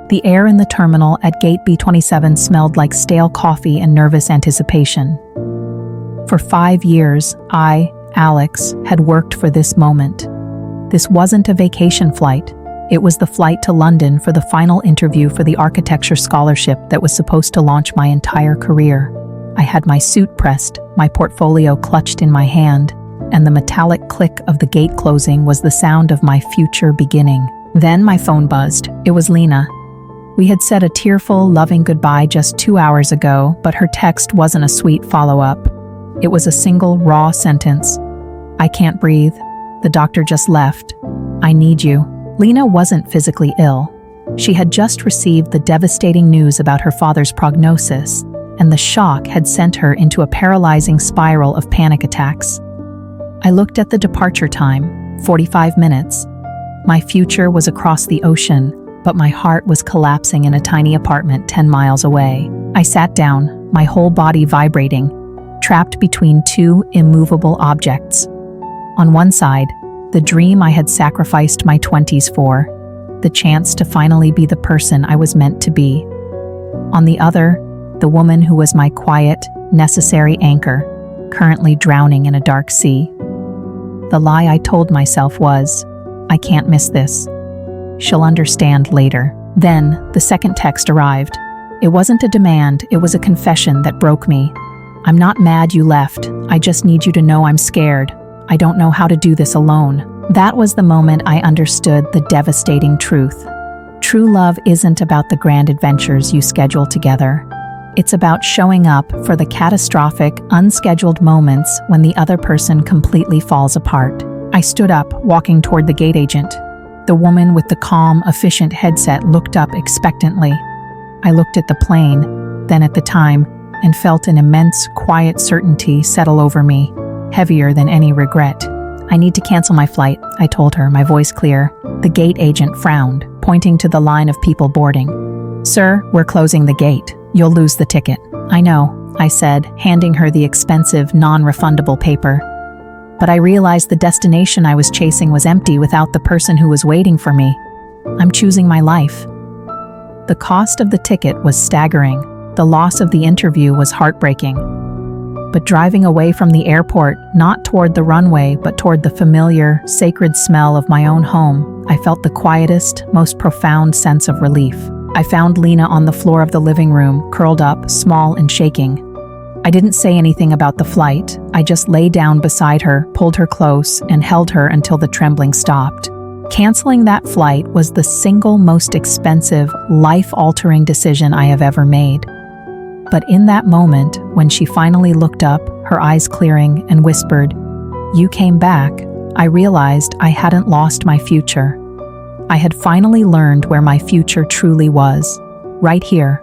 The air in the terminal at Gate B27 smelled like stale coffee and nervous anticipation. For 5 years, I, Alex, had worked for this moment. This wasn't a vacation flight. It was the flight to London for the final interview for the architecture scholarship that was supposed to launch my entire career. I had my suit pressed, my portfolio clutched in my hand, and the metallic click of the gate closing was the sound of my future beginning. Then my phone buzzed. It was Lena. We had said a tearful, loving goodbye just 2 hours ago, but her text wasn't a sweet follow-up. It was a single, raw sentence. "I can't breathe. The doctor just left. I need you." Lena wasn't physically ill. She had just received the devastating news about her father's prognosis, and the shock had sent her into a paralyzing spiral of panic attacks. I looked at the departure time, 45 minutes. My future was across the ocean, but my heart was collapsing in a tiny apartment 10 miles away. I sat down, my whole body vibrating, trapped between two immovable objects. On one side, the dream I had sacrificed my 20s for, the chance to finally be the person I was meant to be. On the other, the woman who was my quiet, necessary anchor, currently drowning in a dark sea. The lie I told myself was, "I can't miss this. She'll understand later." Then, the second text arrived. It wasn't a demand, it was a confession that broke me. "I'm not mad you left. I just need you to know I'm scared. I don't know how to do this alone." That was the moment I understood the devastating truth. True love isn't about the grand adventures you schedule together. It's about showing up for the catastrophic, unscheduled moments when the other person completely falls apart. I stood up, walking toward the gate agent. The woman with the calm, efficient headset looked up expectantly. I looked at the plane, then at the time, and felt an immense, quiet certainty settle over me, heavier than any regret. "I need to cancel my flight," I told her, my voice clear. The gate agent frowned, pointing to the line of people boarding. "Sir, we're closing the gate. You'll lose the ticket." "I know," I said, handing her the expensive, non-refundable paper. But I realized the destination I was chasing was empty without the person who was waiting for me. I'm choosing my life. The cost of the ticket was staggering. The loss of the interview was heartbreaking. But driving away from the airport, not toward the runway, but toward the familiar, sacred smell of my own home, I felt the quietest, most profound sense of relief. I found Lena on the floor of the living room, curled up, small and shaking. I didn't say anything about the flight. I just lay down beside her, pulled her close, and held her until the trembling stopped. Canceling that flight was the single most expensive, life-altering decision I have ever made. But in that moment, when she finally looked up, her eyes clearing, and whispered, "You came back," I realized I hadn't lost my future. I had finally learned where my future truly was, right here,